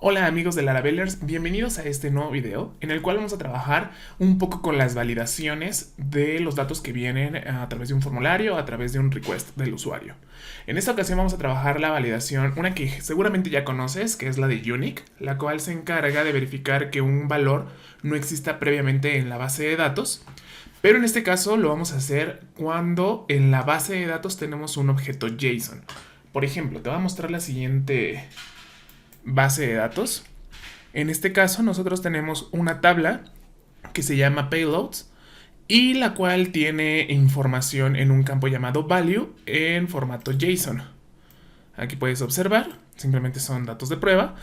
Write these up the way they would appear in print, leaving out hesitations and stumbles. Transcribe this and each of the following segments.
Hola amigos de Laravelers, bienvenidos a este nuevo video en el cual vamos a trabajar un poco con las validaciones de los datos que vienen a través de un formulario, a través de un request del usuario. En esta ocasión vamos a trabajar la validación, una que seguramente ya conoces, que es la de Unique, la cual se encarga de verificar que un valor no exista previamente en la base de datos. Pero en este caso lo vamos a hacer cuando en la base de datos tenemos un objeto JSON. Por ejemplo, te voy a mostrar la siguiente base de datos. En este caso nosotros tenemos una tabla que se llama payloads y la cual tiene información en un campo llamado value en formato JSON. Aquí puedes observar, simplemente son datos de prueba.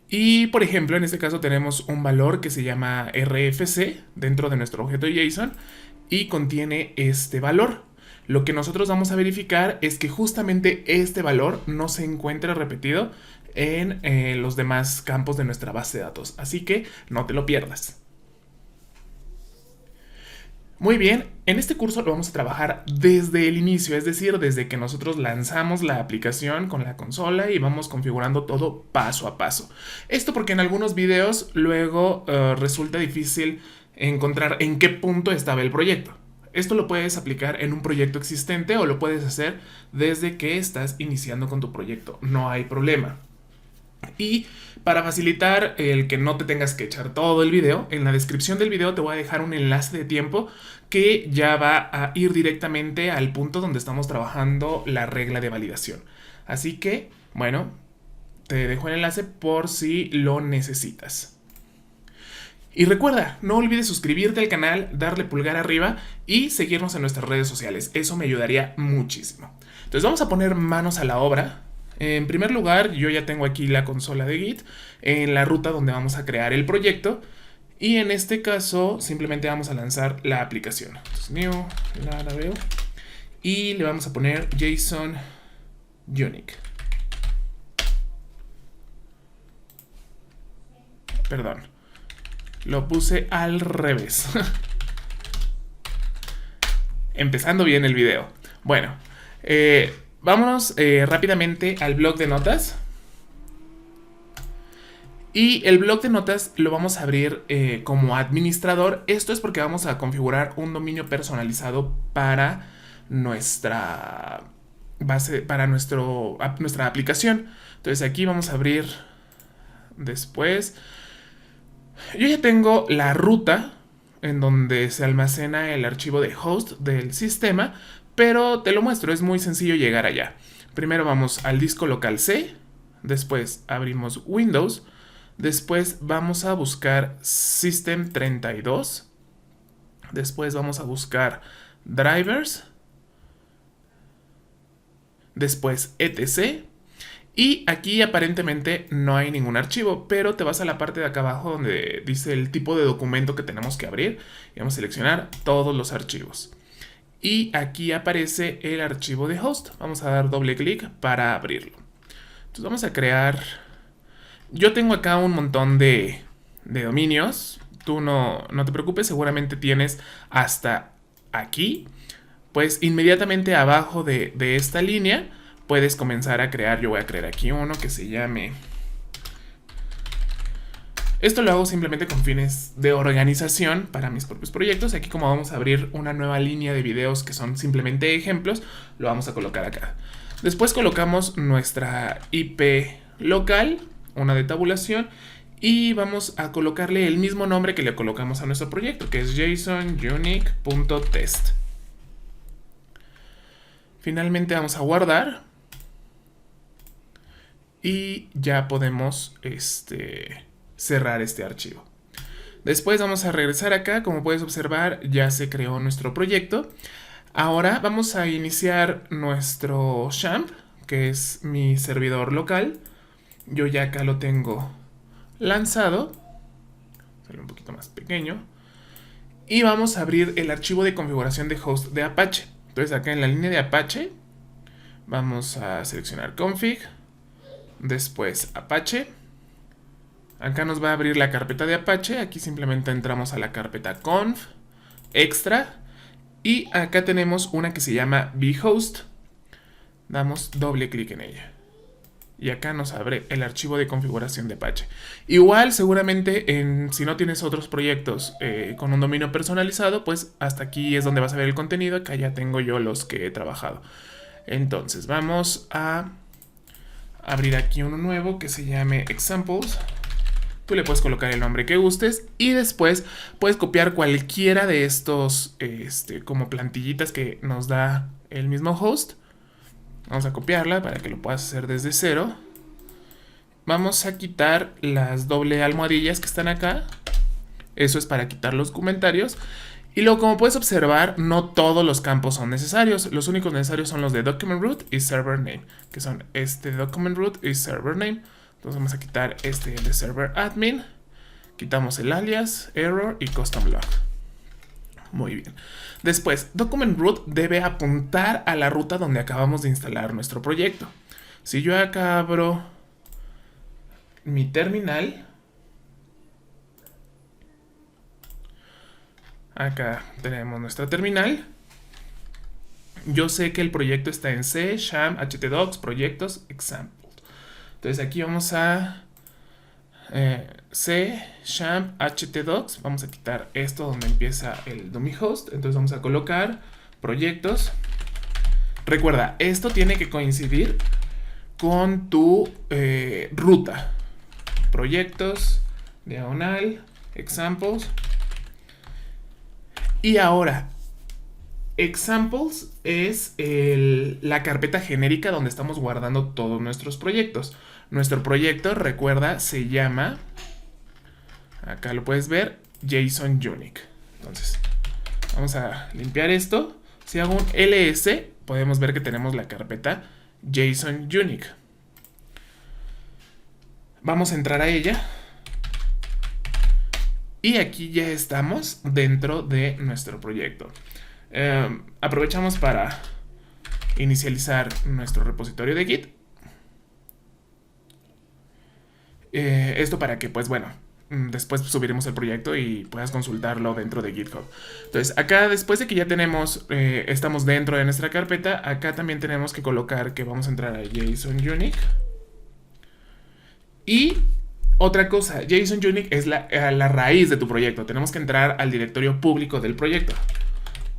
Y por ejemplo, en este caso tenemos un valor que se llama RFC dentro de nuestro objeto JSON y contiene este valor. Lo que nosotros vamos a verificar es que justamente este valor no se encuentre repetido en los demás campos de nuestra base de datos. Así que no te lo pierdas. Muy bien, en este curso lo vamos a trabajar desde el inicio, es decir, desde que nosotros lanzamos la aplicación con la consola y vamos configurando todo paso a paso. Esto porque en algunos videos luego resulta difícil encontrar en qué punto estaba el proyecto. Esto lo puedes aplicar en un proyecto existente o lo puedes hacer desde que estás iniciando con tu proyecto, no hay problema. Y para facilitar el que no te tengas que echar todo el video, en la descripción del video te voy a dejar un enlace de tiempo que ya va a ir directamente al punto donde estamos trabajando la regla de validación. Así que, bueno, te dejo el enlace por si lo necesitas. Y recuerda, no olvides suscribirte al canal, darle pulgar arriba y seguirnos en nuestras redes sociales. Eso me ayudaría muchísimo. Entonces vamos a poner manos a la obra. En primer lugar, yo ya tengo aquí la consola de Git en la ruta donde vamos a crear el proyecto. Y en este caso, simplemente vamos a lanzar la aplicación. Entonces, new, Laravel. Y le vamos a poner JSON Unique. Perdón. Lo puse al revés. Empezando bien el video. Bueno, vámonos rápidamente al blog de notas. Y el blog de notas lo vamos a abrir como administrador. Esto es porque vamos a configurar un dominio personalizado para nuestra base, para nuestra aplicación. Entonces aquí vamos a abrir después. Yo ya tengo la ruta en donde se almacena el archivo de host del sistema, pero te lo muestro, es muy sencillo llegar allá. Primero vamos al disco local C, después abrimos Windows, después vamos a buscar System32, después vamos a buscar Drivers, después etc. Y aquí aparentemente no hay ningún archivo, pero te vas a la parte de acá abajo donde dice el tipo de documento que tenemos que abrir y vamos a seleccionar todos los archivos. Y aquí aparece el archivo de host. Vamos a dar doble clic para abrirlo. Entonces vamos a crear... Yo tengo acá un montón de dominios. Tú no te preocupes, seguramente tienes hasta aquí. Pues inmediatamente abajo de esta línea puedes comenzar a crear. Yo voy a crear aquí uno que se llame... Esto lo hago simplemente con fines de organización para mis propios proyectos. Aquí como vamos a abrir una nueva línea de videos que son simplemente ejemplos, lo vamos a colocar acá. Después colocamos nuestra IP local, una de tabulación, y vamos a colocarle el mismo nombre que le colocamos a nuestro proyecto, que es JSONUnique.test. Finalmente vamos a guardar. Y ya podemos cerrar este archivo. Después vamos a regresar acá. Como puedes observar, ya se creó nuestro proyecto. Ahora vamos a iniciar nuestro XAMPP, que es mi servidor local. Yo ya acá lo tengo lanzado. Sale un poquito más pequeño. Y vamos a abrir el archivo de configuración de host de Apache. Entonces acá en la línea de Apache vamos a seleccionar config. Después Apache. Acá nos va a abrir la carpeta de Apache. Aquí simplemente entramos a la carpeta conf, extra. Y acá tenemos una que se llama vhost. Damos doble clic en ella. Y acá nos abre el archivo de configuración de Apache. Igual, seguramente, si no tienes otros proyectos con un dominio personalizado, pues hasta aquí es donde vas a ver el contenido. Acá ya tengo yo los que he trabajado. Entonces, vamos a abrir aquí uno nuevo que se llame Examples. Tú le puedes colocar el nombre que gustes y después puedes copiar cualquiera de estos como plantillitas que nos da el mismo host. Vamos a copiarla para que lo puedas hacer desde cero. Vamos a quitar las doble almohadillas que están acá. Eso es para quitar los comentarios. Y luego, como puedes observar, no todos los campos son necesarios. Los únicos necesarios son los de document root y server name, que son este document root y server name. Entonces vamos a quitar este de server admin. Quitamos el alias, error y custom log. Muy bien. Después, document root debe apuntar a la ruta donde acabamos de instalar nuestro proyecto. Si yo acá abro mi terminal, acá tenemos nuestra terminal. Yo sé que el proyecto está en C, XAMPP, htdocs, proyectos, examples. Entonces aquí vamos a C, XAMPP, htdocs. Vamos a quitar esto donde empieza el dummy host. Entonces vamos a colocar proyectos. Recuerda, esto tiene que coincidir con tu ruta. Proyectos, diagonal, examples. Y ahora, examples es la carpeta genérica donde estamos guardando todos nuestros proyectos. Nuestro proyecto, recuerda, se llama, acá lo puedes ver, JSON Unique. Entonces, vamos a limpiar esto. Si hago un ls, podemos ver que tenemos la carpeta JSON Unique. Vamos a entrar a ella. Y aquí ya estamos dentro de nuestro proyecto. Aprovechamos para inicializar nuestro repositorio de Git. Esto para que, pues bueno, después subiremos el proyecto y puedas consultarlo dentro de GitHub. Entonces, acá después de que ya tenemos, estamos dentro de nuestra carpeta, acá también tenemos que colocar que vamos a entrar a JSON Unique. Y otra cosa, JSON Unique es la raíz de tu proyecto. Tenemos que entrar al directorio público del proyecto,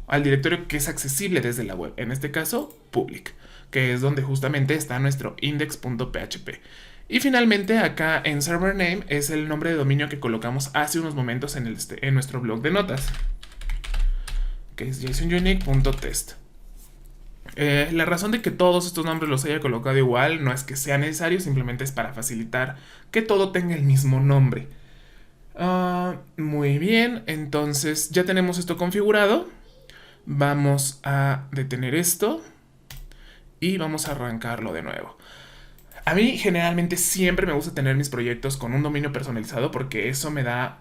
al directorio que es accesible desde la web, en este caso, public, que es donde justamente está nuestro index.php. Y finalmente, acá en server name es el nombre de dominio que colocamos hace unos momentos en nuestro blog de notas, que es jsonunique.test. La razón de que todos estos nombres los haya colocado igual no es que sea necesario, simplemente es para facilitar que todo tenga el mismo nombre. Muy bien, entonces ya tenemos esto configurado. Vamos a detener esto y vamos a arrancarlo de nuevo. A mí generalmente siempre me gusta tener mis proyectos con un dominio personalizado porque eso me da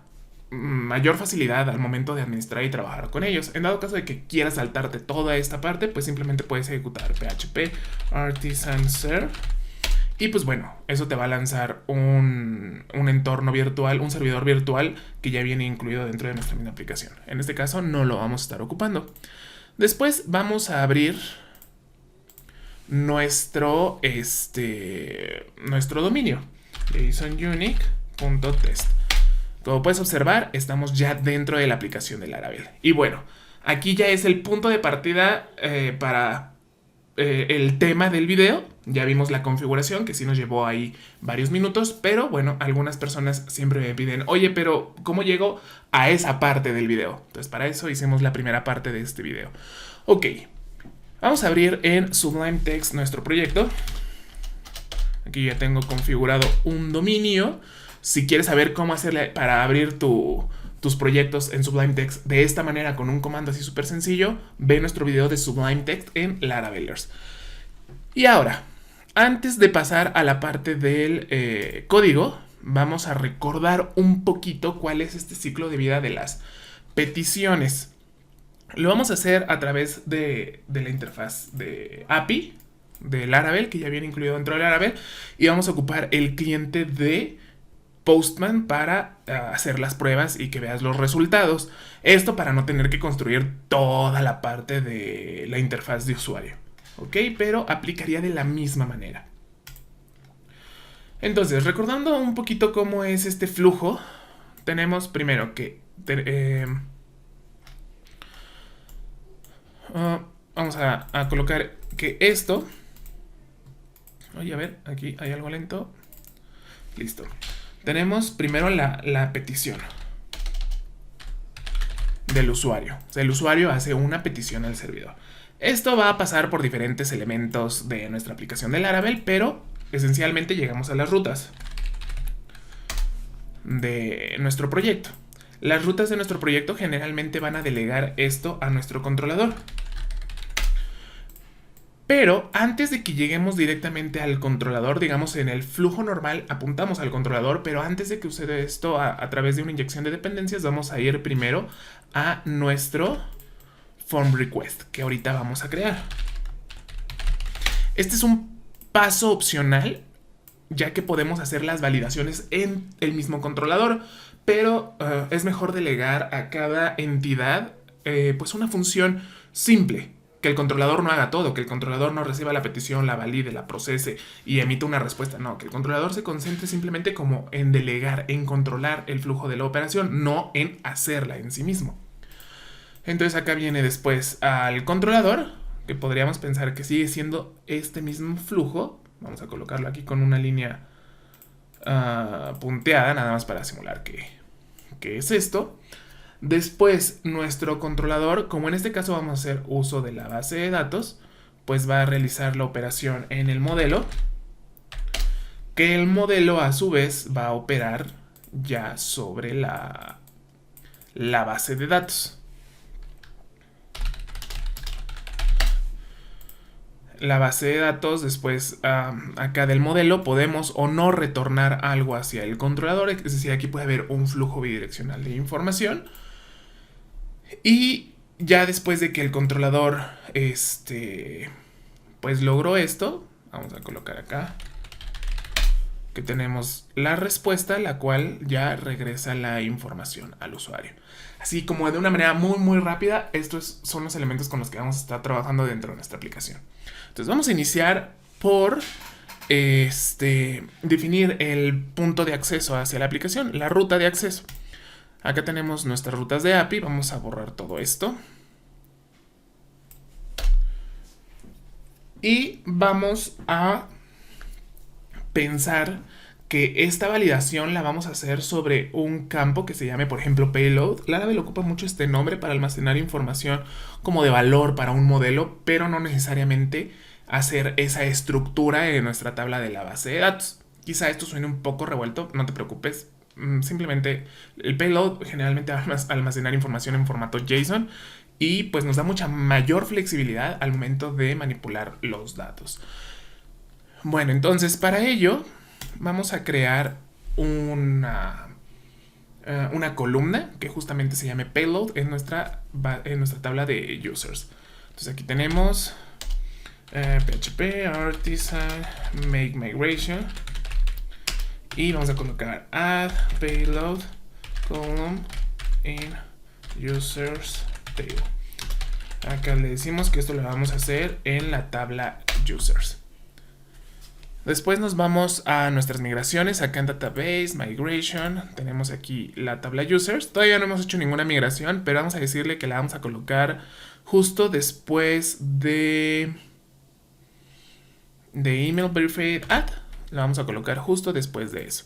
mayor facilidad al momento de administrar y trabajar con ellos. En dado caso de que quieras saltarte toda esta parte, pues simplemente puedes ejecutar php artisan ser y pues bueno, eso te va a lanzar un entorno virtual, un servidor virtual que ya viene incluido dentro de nuestra misma aplicación. En este caso no lo vamos a estar ocupando. Después vamos a abrir nuestro dominio jsonunique.test. Como puedes observar, estamos ya dentro de la aplicación de Laravel. Y bueno, aquí ya es el punto de partida para el tema del video. Ya vimos la configuración, que sí nos llevó ahí varios minutos, pero bueno, algunas personas siempre me piden, oye, pero ¿cómo llego a esa parte del video? Entonces para eso hicimos la primera parte de este video. Ok, vamos a abrir en Sublime Text nuestro proyecto. Aquí ya tengo configurado un dominio. Si quieres saber cómo hacerle para abrir tus proyectos en Sublime Text de esta manera con un comando así súper sencillo, ve nuestro video de Sublime Text en Laravelers. Y ahora, antes de pasar a la parte del código, vamos a recordar un poquito cuál es este ciclo de vida de las peticiones. Lo vamos a hacer a través de la interfaz de API de Laravel, que ya viene incluido dentro de Laravel, y vamos a ocupar el cliente de Postman para hacer las pruebas y que veas los resultados. Esto para no tener que construir toda la parte de la interfaz de usuario. ¿Ok? Pero aplicaría de la misma manera. Entonces, recordando un poquito cómo es este flujo, tenemos primero que... vamos a colocar que esto... Oye, a ver, aquí hay algo lento. Listo. Tenemos primero la petición del usuario. O sea, el usuario hace una petición al servidor. Esto va a pasar por diferentes elementos de nuestra aplicación de Laravel, pero esencialmente llegamos a las rutas de nuestro proyecto. Las rutas de nuestro proyecto generalmente van a delegar esto a nuestro controlador. Pero antes de que lleguemos directamente al controlador, digamos en el flujo normal apuntamos al controlador, pero antes de que suceda esto a través de una inyección de dependencias, vamos a ir primero a nuestro form request, que ahorita vamos a crear. Este es un paso opcional, ya que podemos hacer las validaciones en el mismo controlador, pero es mejor delegar a cada entidad pues una función simple. Que el controlador no haga todo, que el controlador no reciba la petición, la valide, la procese y emita una respuesta. No, que el controlador se concentre simplemente como en delegar, en controlar el flujo de la operación, no en hacerla en sí mismo. Entonces acá viene después al controlador, que podríamos pensar que sigue siendo este mismo flujo. Vamos a colocarlo aquí con una línea punteada, nada más para simular que es esto. Después, nuestro controlador, como en este caso vamos a hacer uso de la base de datos, pues va a realizar la operación en el modelo, que el modelo a su vez va a operar ya sobre la base de datos. La base de datos, después acá del modelo, podemos o no retornar algo hacia el controlador, es decir, aquí puede haber un flujo bidireccional de información. Y ya después de que el controlador pues logró esto, vamos a colocar acá que tenemos la respuesta, la cual ya regresa la información al usuario. Así como de una manera muy rápida, estos son los elementos con los que vamos a estar trabajando dentro de nuestra aplicación. Entonces vamos a iniciar por definir el punto de acceso hacia la aplicación, la ruta de acceso. Acá tenemos nuestras rutas de API. Vamos a borrar todo esto. Y vamos a pensar que esta validación la vamos a hacer sobre un campo que se llame, por ejemplo, payload. Laravel ocupa mucho este nombre para almacenar información como de valor para un modelo, pero no necesariamente hacer esa estructura en nuestra tabla de la base de datos. Quizá esto suene un poco revuelto, no te preocupes. Simplemente el payload generalmente va a almacenar información en formato JSON y pues nos da mucha mayor flexibilidad al momento de manipular los datos. Bueno, entonces para ello vamos a crear una columna que justamente se llame payload en nuestra tabla de users. Entonces aquí tenemos PHP artisan make migration. Y vamos a colocar add payload column in users table. Acá le decimos que esto lo vamos a hacer en la tabla users. Después nos vamos a nuestras migraciones. Acá en database, migration, tenemos aquí la tabla users. Todavía no hemos hecho ninguna migración, pero vamos a decirle que la vamos a colocar justo después de email verified add. La vamos a colocar justo después de eso.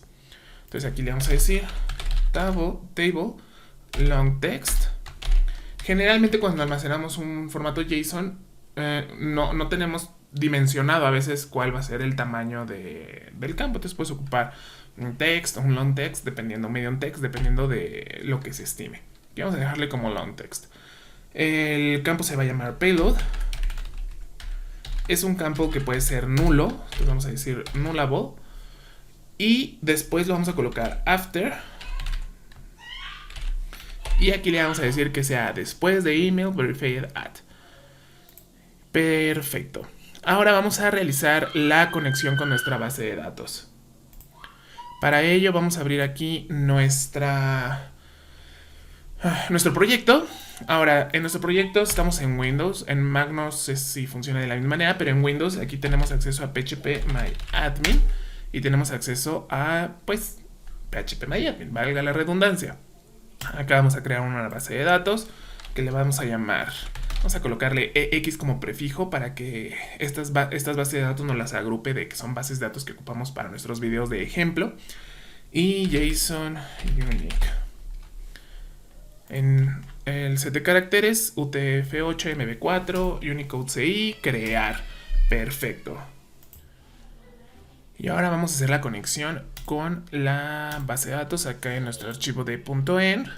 Entonces aquí le vamos a decir table long text. Generalmente cuando almacenamos un formato JSON no tenemos dimensionado a veces cuál va a ser el tamaño del campo. Entonces puedes ocupar un text o un long text, dependiendo, medium text, dependiendo de lo que se estime. Y vamos a dejarle como long text. El campo se va a llamar payload. Es un campo que puede ser nulo, entonces vamos a decir nullable. Y después lo vamos a colocar after. Y aquí le vamos a decir que sea después de email verified add. Perfecto. Ahora vamos a realizar la conexión con nuestra base de datos. Para ello vamos a abrir aquí nuestro proyecto. Ahora, en nuestro proyecto estamos en Windows. En Mac no sé si funciona de la misma manera, pero en Windows aquí tenemos acceso a PHP My Admin. y tenemos acceso a, pues, PHP valga la redundancia. Acá vamos a crear una base de datos que le vamos a llamar, vamos a colocarle EX como prefijo para que estas bases de datos nos las agrupe de que son bases de datos que ocupamos para nuestros videos de ejemplo. Y JSON Unique. En el set de caracteres, UTF-8, MB4, Unicode CI, crear. Perfecto. Y ahora vamos a hacer la conexión con la base de datos acá en nuestro archivo de .env.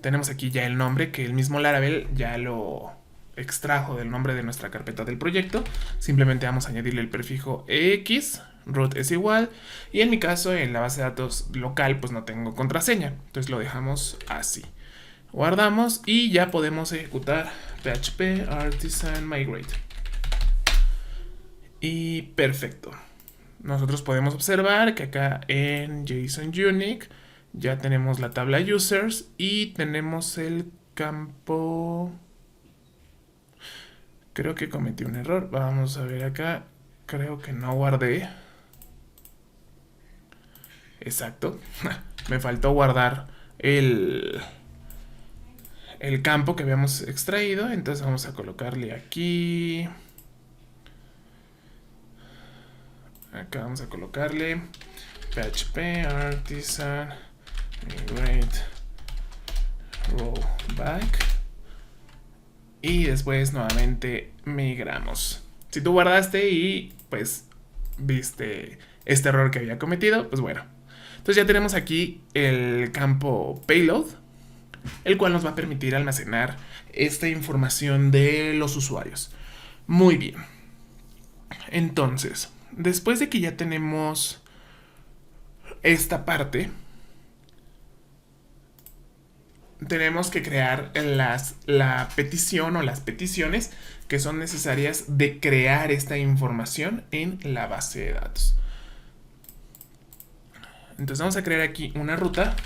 Tenemos aquí ya el nombre que el mismo Laravel ya lo extrajo del nombre de nuestra carpeta del proyecto. Simplemente vamos a añadirle el prefijo EX, root es igual, y en mi caso en la base de datos local pues no tengo contraseña, entonces lo dejamos así. Guardamos y ya podemos ejecutar php artisan migrate. Y perfecto. Nosotros podemos observar que acá en JSON Unique ya tenemos la tabla users y tenemos el campo. Creo que cometí un error. Vamos a ver acá. Creo que no guardé. Exacto. Me faltó guardar el campo que habíamos extraído. Entonces vamos a colocarle aquí. Acá vamos a colocarle php artisan migrate rollback. Y después nuevamente migramos. Si tú guardaste y pues viste este error que había cometido, pues bueno. Entonces ya tenemos aquí el campo payload, el cual nos va a permitir almacenar esta información de los usuarios. Muy bien. Entonces, después de que ya tenemos esta parte, tenemos que crear la petición o las peticiones que son necesarias de crear esta información en la base de datos. Entonces vamos a crear aquí una ruta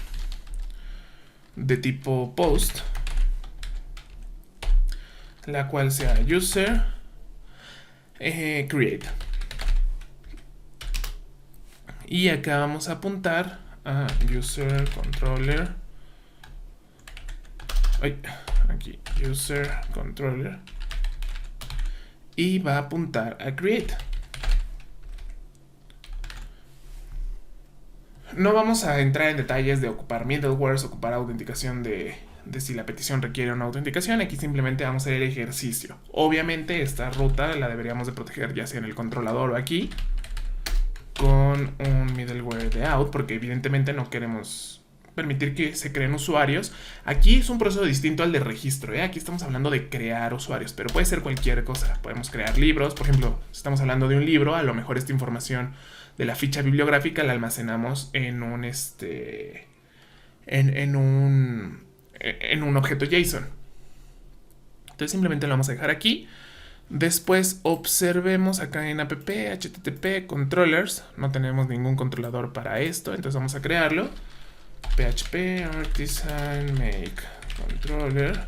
de tipo post, la cual sea user create. Y acá vamos a apuntar a user controller. Aquí user controller. Y va a apuntar a create. No vamos a entrar en detalles de ocupar middlewares, ocupar autenticación de si la petición requiere una autenticación. Aquí simplemente vamos a hacer el ejercicio. Obviamente esta ruta la deberíamos de proteger ya sea en el controlador o aquí con un middleware de out, porque evidentemente no queremos permitir que se creen usuarios. Aquí es un proceso distinto al de registro, ¿eh? Aquí estamos hablando de crear usuarios, pero puede ser cualquier cosa. Podemos crear libros, por ejemplo, si estamos hablando de un libro, a lo mejor esta información de la ficha bibliográfica la almacenamos en un en un objeto JSON. Entonces simplemente lo vamos a dejar aquí. Después observemos acá en app, http, controllers. No tenemos ningún controlador para esto, entonces vamos a crearlo. php artisan make controller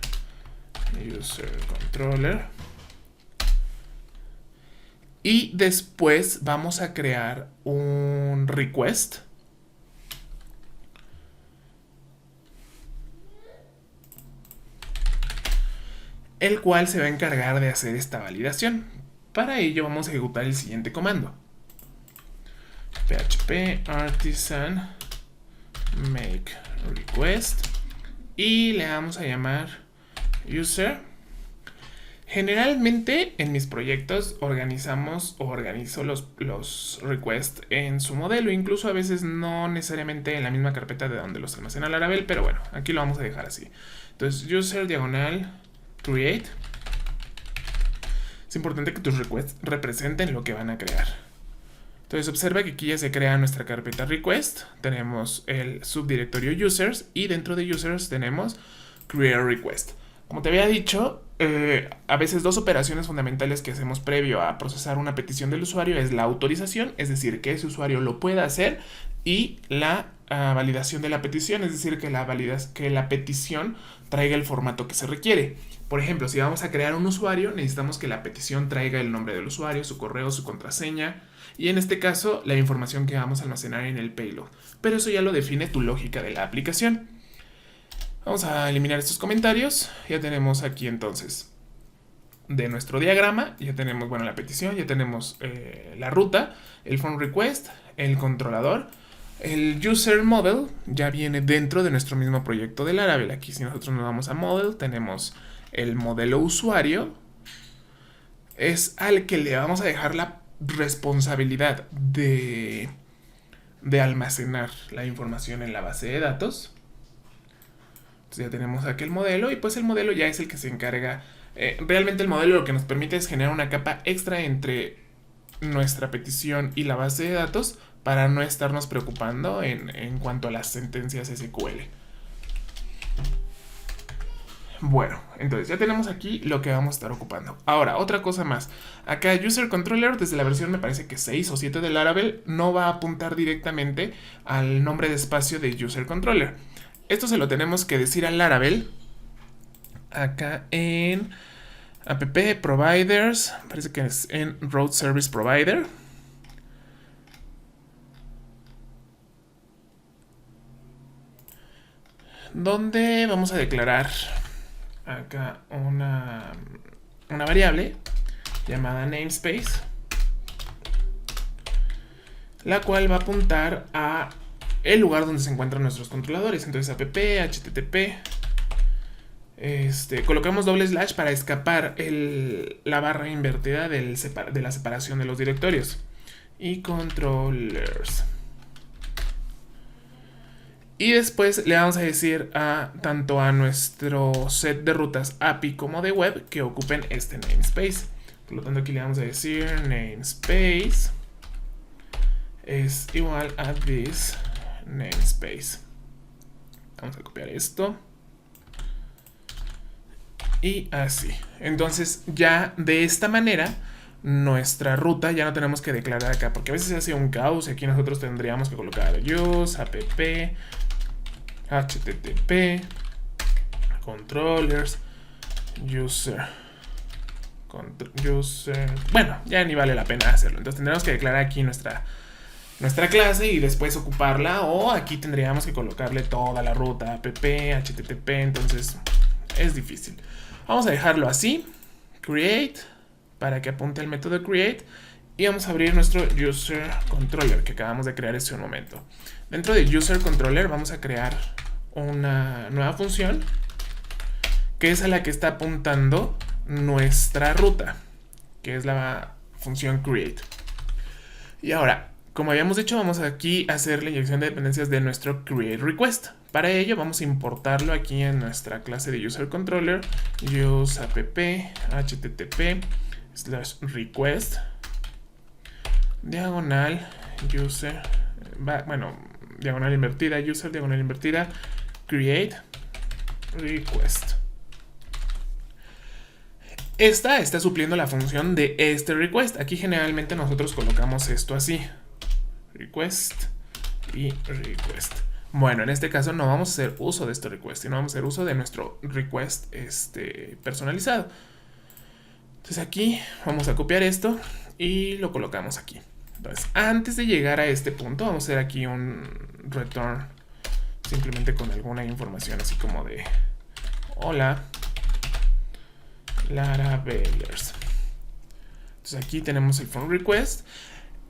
user controller. Y después vamos a crear un request. El cual se va a encargar de hacer esta validación. Para ello vamos a ejecutar el siguiente comando. php artisan make request. Y le vamos a llamar user. Generalmente en mis proyectos organizo los requests en su modelo. Incluso a veces no necesariamente en la misma carpeta de donde los almacena Laravel. Pero bueno, aquí lo vamos a dejar así. Entonces user diagonal create. Es importante que tus requests representen lo que van a crear. Entonces observa que aquí ya se crea nuestra carpeta request. Tenemos el subdirectorio users y dentro de users tenemos create request. Como te había dicho, a veces dos operaciones fundamentales que hacemos previo a procesar una petición del usuario es la autorización, es decir, que ese usuario lo pueda hacer, y la validación de la petición, es decir, que la petición traiga el formato que se requiere. Por ejemplo, si vamos a crear un usuario, necesitamos que la petición traiga el nombre del usuario, su correo, su contraseña, y en este caso la información que vamos a almacenar en el payload. Pero eso ya lo define tu lógica de la aplicación. Vamos a eliminar estos comentarios. Ya tenemos aquí entonces de nuestro diagrama, ya tenemos, bueno, la petición, ya tenemos la ruta, el phone request, el controlador. El user model ya viene dentro de nuestro mismo proyecto de Laravel. Aquí si nosotros nos vamos a model, tenemos el modelo usuario. Es al que le vamos a dejar la responsabilidad de almacenar la información en la base de datos. Entonces ya tenemos aquí el modelo y pues el modelo ya es el que se encarga. Realmente el modelo lo que nos permite es generar una capa extra entre nuestra petición y la base de datos para no estarnos preocupando en cuanto a las sentencias SQL. Bueno, entonces ya tenemos aquí lo que vamos a estar ocupando. Ahora, otra cosa más. Acá User Controller, desde la versión me parece que 6 o 7 de Laravel, no va a apuntar directamente al nombre de espacio de User Controller. Esto se lo tenemos que decir a Laravel. Acá en app providers, parece que es en road service provider, donde vamos a declarar acá una variable llamada namespace, la cual va a apuntar a el lugar donde se encuentran nuestros controladores. Entonces app http colocamos doble slash para escapar la barra invertida de la separación de los directorios. Y controllers. Y después le vamos a decir tanto a nuestro set de rutas API como de web que ocupen este namespace. Por lo tanto aquí le vamos a decir namespace es igual a this namespace. Vamos a copiar esto. Y así. Entonces ya de esta manera nuestra ruta ya no tenemos que declarar acá, porque a veces se hace un caos y aquí nosotros tendríamos que colocar use, app, http, controllers, user. Bueno, ya ni vale la pena hacerlo. Entonces tendremos que declarar aquí nuestra clase y después ocuparla, o aquí tendríamos que colocarle toda la ruta app, http, entonces es difícil. Vamos a dejarlo así, create, para que apunte al método create, y vamos a abrir nuestro user controller que acabamos de crear hace un momento. Dentro de user controller vamos a crear una nueva función que es a la que está apuntando nuestra ruta, que es la función create. Y ahora, como habíamos dicho, vamos aquí a hacer la inyección de dependencias de nuestro create request. Para ello vamos a importarlo aquí en nuestra clase de user controller, use app http /request diagonal user, diagonal invertida user, diagonal invertida create request. Esta está supliendo la función de este request. Aquí generalmente nosotros colocamos esto así, request y request. Bueno, en este caso no vamos a hacer uso de este request, sino vamos a hacer uso de nuestro request personalizado. Entonces aquí vamos a copiar esto y lo colocamos aquí. Entonces, antes de llegar a este punto, vamos a hacer aquí un return simplemente con alguna información así como de hola Laravelers. Entonces aquí tenemos el phone request.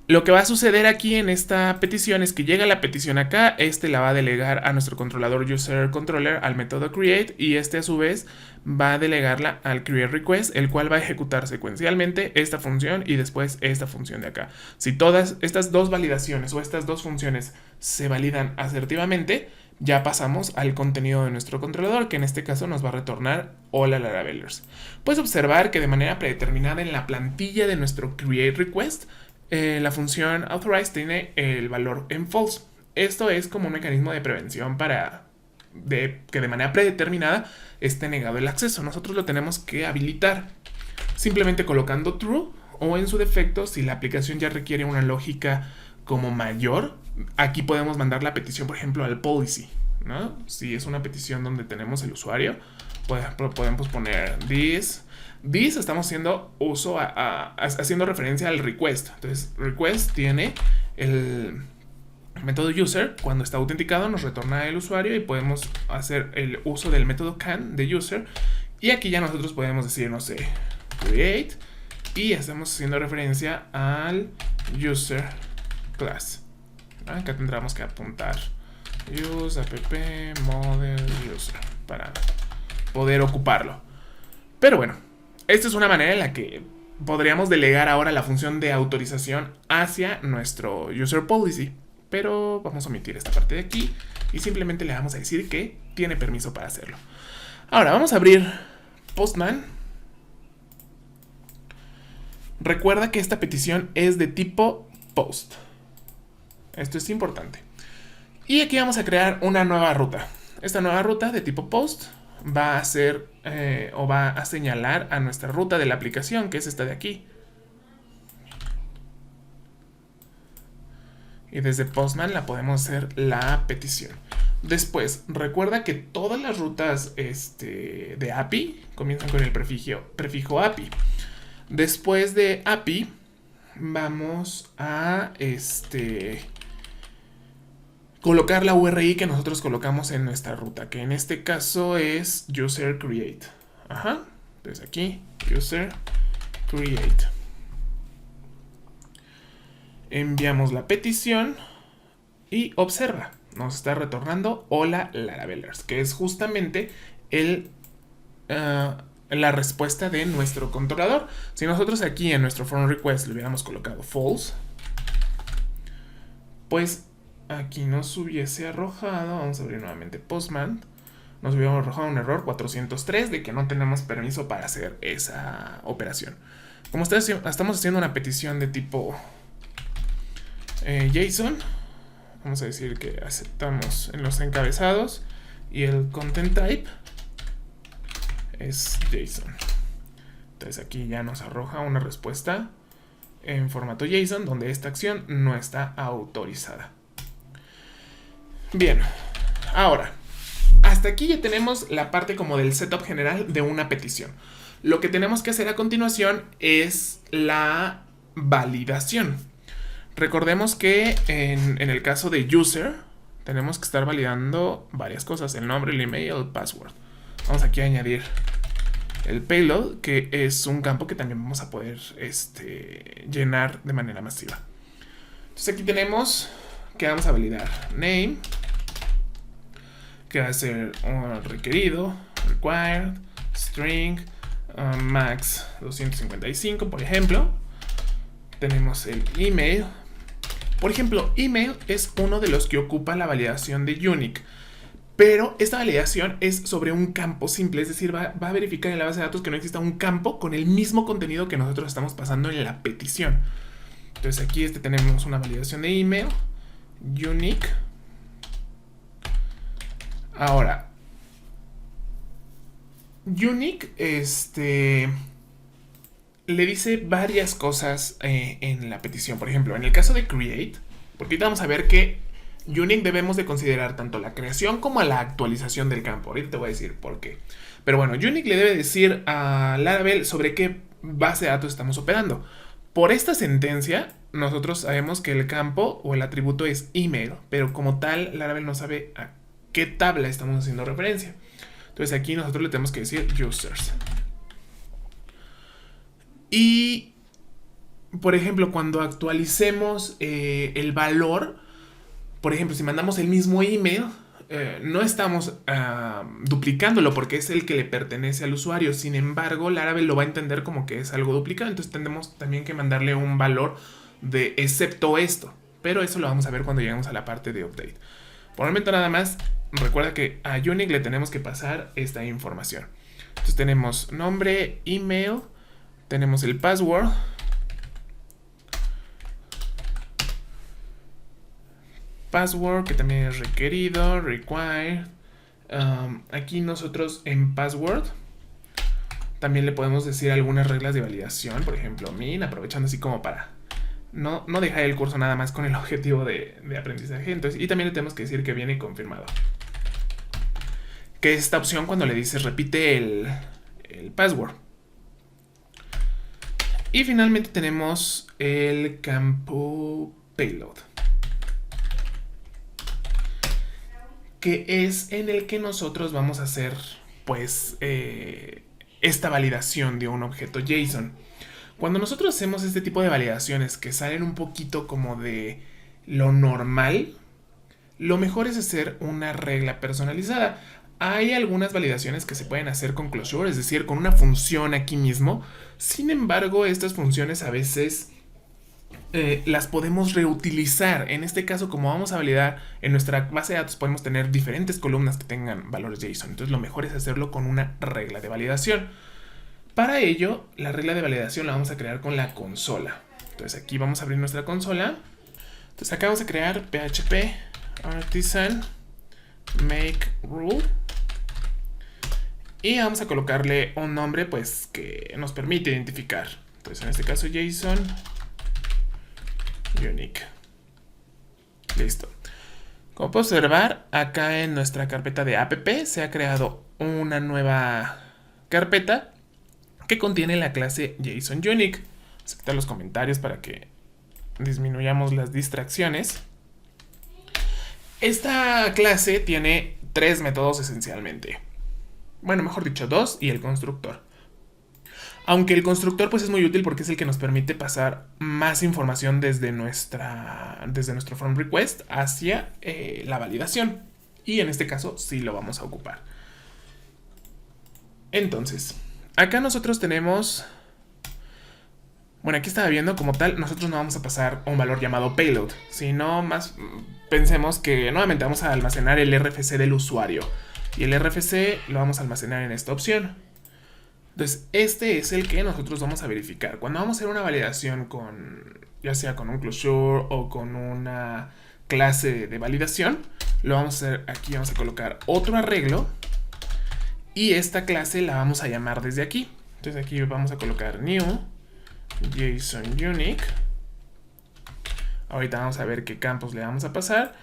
Lo que va a suceder aquí en esta petición es que llega la petición acá, la va a delegar a nuestro controlador user controller al método create, y a su vez va a delegarla al create request, el cual va a ejecutar secuencialmente esta función y después esta función de acá. Si todas estas dos validaciones o estas dos funciones se validan asertivamente, ya pasamos al contenido de nuestro controlador, que en este caso nos va a retornar hola Laravelers. Puedes observar que de manera predeterminada en la plantilla de nuestro create request, la función authorize tiene el valor en false. Esto es como un mecanismo de prevención para que de manera predeterminada esté negado el acceso. Nosotros lo tenemos que habilitar simplemente colocando true, o en su defecto, si la aplicación ya requiere una lógica como mayor, aquí podemos mandar la petición, por ejemplo, al policy, ¿no? Si es una petición donde tenemos el usuario, podemos poner this This estamos haciendo uso haciendo referencia al request. Entonces, request tiene el método user. Cuando está autenticado nos retorna el usuario y podemos hacer el uso del método can de user. Y aquí ya nosotros podemos decir, no sé, create, y estamos haciendo referencia al user class. Acá tendremos que apuntar use app model user para poder ocuparlo. Pero bueno, esta es una manera en la que podríamos delegar ahora la función de autorización hacia nuestro user policy. Pero vamos a omitir esta parte de aquí y simplemente le vamos a decir que tiene permiso para hacerlo. Ahora vamos a abrir Postman. Recuerda que esta petición es de tipo post. Esto es importante. Y aquí vamos a crear una nueva ruta. Esta nueva ruta de tipo post va a ser o va a señalar a nuestra ruta de la aplicación, que es esta de aquí. Y desde Postman la podemos hacer la petición. Después, recuerda que todas las rutas de API comienzan con el prefijo API. Después de API, vamos a colocar la URI que nosotros colocamos en nuestra ruta, que en este caso es user create. Ajá. Entonces aquí, user create. Enviamos la petición y observa, nos está retornando hola Laravelers, que es justamente la respuesta de nuestro controlador. Si nosotros aquí en nuestro form request le hubiéramos colocado false, pues aquí nos hubiese arrojado, vamos a abrir nuevamente Postman, nos hubiera arrojado un error 403 de que no tenemos permiso para hacer esa operación. Como estamos haciendo una petición de tipo JSON, vamos a decir que aceptamos en los encabezados y el content type es JSON. Entonces aquí ya nos arroja una respuesta en formato JSON donde esta acción no está autorizada. Bien, ahora hasta aquí ya tenemos la parte como del setup general de una petición. Lo que tenemos que hacer a continuación es la validación. Recordemos que en el caso de user tenemos que estar validando varias cosas: el nombre, el email, el password. Vamos aquí a añadir el payload, que es un campo que también vamos a poder llenar de manera masiva. Entonces aquí tenemos que vamos a validar name, que va a ser un requerido, required, string, max 255, por ejemplo. Tenemos el email. Por ejemplo, email es uno de los que ocupa la validación de Unique. Pero esta validación es sobre un campo simple, es decir, va a verificar en la base de datos que no exista un campo con el mismo contenido que nosotros estamos pasando en la petición. Entonces aquí tenemos una validación de email, Unique. Ahora, Unique le dice varias cosas en la petición. Por ejemplo, en el caso de create, porque ahorita vamos a ver que Unique debemos de considerar tanto la creación como la actualización del campo. Ahorita te voy a decir por qué. Pero bueno, Unique le debe decir a Laravel sobre qué base de datos estamos operando. Por esta sentencia, nosotros sabemos que el campo o el atributo es email, pero como tal, Laravel no sabe a qué tabla estamos haciendo referencia. Entonces aquí nosotros le tenemos que decir users. Y, por ejemplo, cuando actualicemos el valor, por ejemplo, si mandamos el mismo email, no estamos duplicándolo porque es el que le pertenece al usuario. Sin embargo, Laravel lo va a entender como que es algo duplicado. Entonces tendremos también que mandarle un valor de excepto esto. Pero eso lo vamos a ver cuando lleguemos a la parte de update. Por el momento nada más, recuerda que a Unique le tenemos que pasar esta información. Entonces tenemos nombre, email, tenemos el password, que también es requerido, required. Aquí nosotros en password también le podemos decir algunas reglas de validación, por ejemplo min, aprovechando así como para no dejar el curso nada más con el objetivo de aprendizaje. Entonces, y también le tenemos que decir que viene confirmado, que es esta opción cuando le dices repite el password. Y finalmente tenemos el campo payload, que es en el que nosotros vamos a hacer pues esta validación de un objeto JSON. Cuando nosotros hacemos este tipo de validaciones que salen un poquito como de lo normal, lo mejor es hacer una regla personalizada. Hay algunas validaciones que se pueden hacer con Closure, es decir, con una función aquí mismo. Sin embargo, estas funciones a veces las podemos reutilizar. En este caso, como vamos a validar en nuestra base de datos, podemos tener diferentes columnas que tengan valores JSON. Entonces, lo mejor es hacerlo con una regla de validación. Para ello, la regla de validación la vamos a crear con la consola. Entonces, aquí vamos a abrir nuestra consola. Entonces, acá vamos a crear PHP artisan make rule. Y vamos a colocarle un nombre pues que nos permite identificar. Entonces en este caso JSON unique. Listo. Como puedo observar, acá en nuestra carpeta de app se ha creado una nueva carpeta que contiene la clase JSON unique. Vamos a quitar los comentarios para que disminuyamos las distracciones. Esta clase tiene 3 métodos esencialmente. Bueno, mejor dicho, 2 y el constructor. Aunque el constructor pues es muy útil porque es el que nos permite pasar más información desde nuestro from request hacia la validación. Y en este caso sí lo vamos a ocupar. Entonces, acá nosotros tenemos... Bueno, aquí estaba viendo como tal, nosotros no vamos a pasar un valor llamado payload, sino más pensemos que nuevamente vamos a almacenar el RFC del usuario. Y el RFC lo vamos a almacenar en esta opción. Entonces, este es el que nosotros vamos a verificar. Cuando vamos a hacer una validación ya sea con un closure o con una clase de validación, lo vamos a hacer aquí, vamos a colocar otro arreglo. Y esta clase la vamos a llamar desde aquí. Entonces aquí vamos a colocar new JSON unique. Ahorita vamos a ver qué campos le vamos a pasar.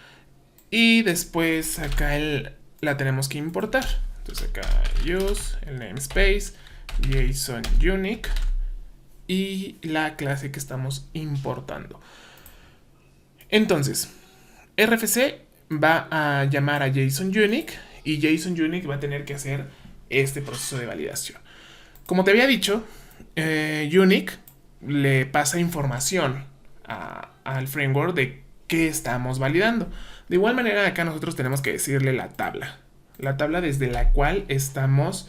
Y después acá la tenemos que importar. Entonces acá use el namespace JSON unique y la clase que estamos importando. Entonces RFC va a llamar a JSON unique y JSON unique va a tener que hacer este proceso de validación. Como te había dicho, unique le pasa información al framework de qué estamos validando. De igual manera, acá nosotros tenemos que decirle la tabla desde la cual estamos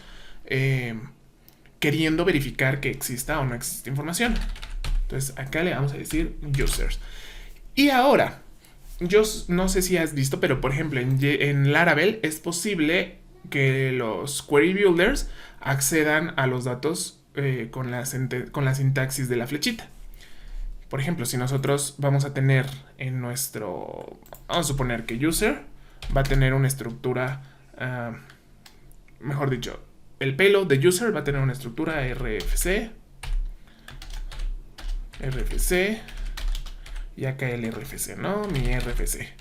queriendo verificar que exista o no existe información. Entonces acá le vamos a decir users. Y ahora, yo no sé si has visto, pero por ejemplo en Laravel es posible que los query builders accedan a los datos con la sintaxis de la flechita. Por ejemplo, si nosotros vamos a tener en nuestro... Vamos a suponer que user va a tener una estructura... mejor dicho, el payload de user va a tener una estructura RFC. Y acá el RFC, ¿no? Mi RFC.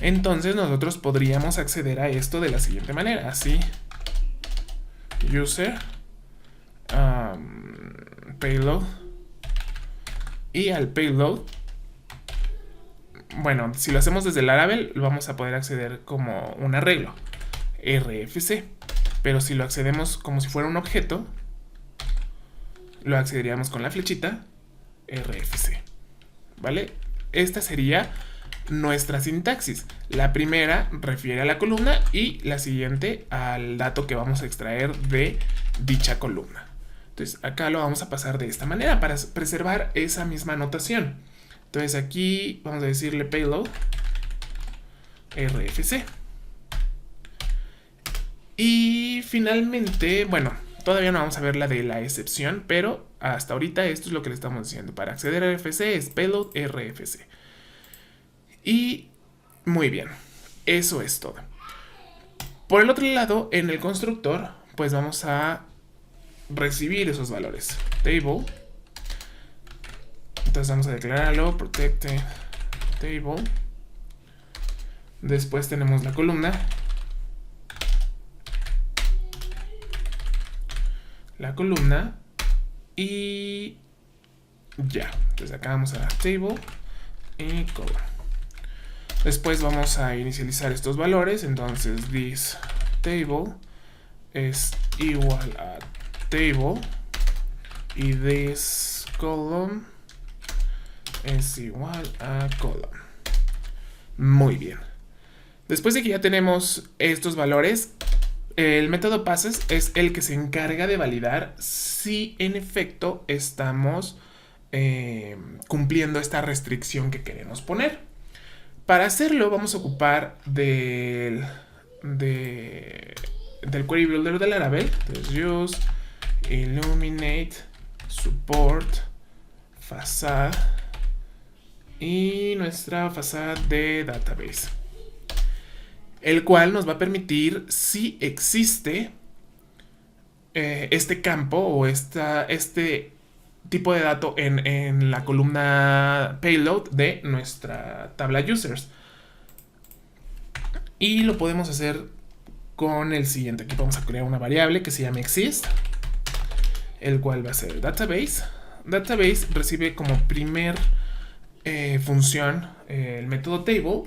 Entonces nosotros podríamos acceder a esto de la siguiente manera. Así. User. Payload. Y al payload, bueno, si lo hacemos desde Laravel, vamos a poder acceder como un arreglo RFC. Pero si lo accedemos como si fuera un objeto, lo accederíamos con la flechita RFC. ¿Vale? Esta sería nuestra sintaxis. La primera refiere a la columna y la siguiente al dato que vamos a extraer de dicha columna. Entonces acá lo vamos a pasar de esta manera para preservar esa misma notación. Entonces aquí vamos a decirle payload RFC. Y finalmente, bueno, todavía no vamos a ver la de la excepción, pero hasta ahorita esto es lo que le estamos diciendo. Para acceder a RFC es payload RFC. Y muy bien, eso es todo. Por el otro lado, en el constructor, pues vamos a recibir esos valores. Table. Entonces vamos a declararlo protected table. Después tenemos la columna. La columna Y ya. Entonces acá vamos a table y colon. Después vamos a inicializar estos valores. Entonces this table es igual a table y this column es igual a column. Muy bien. Después de que ya tenemos estos valores, el método passes es el que se encarga de validar si en efecto estamos cumpliendo esta restricción que queremos poner. Para hacerlo vamos a ocupar del query builder de Laravel. Entonces use illuminate support facade y nuestra facade de database, el cual nos va a permitir si existe este campo o este tipo de dato en la columna payload de nuestra tabla users. Y lo podemos hacer con el siguiente. Aquí vamos a crear una variable que se llama exist, el cual va a ser database. Database recibe como primer función el método table,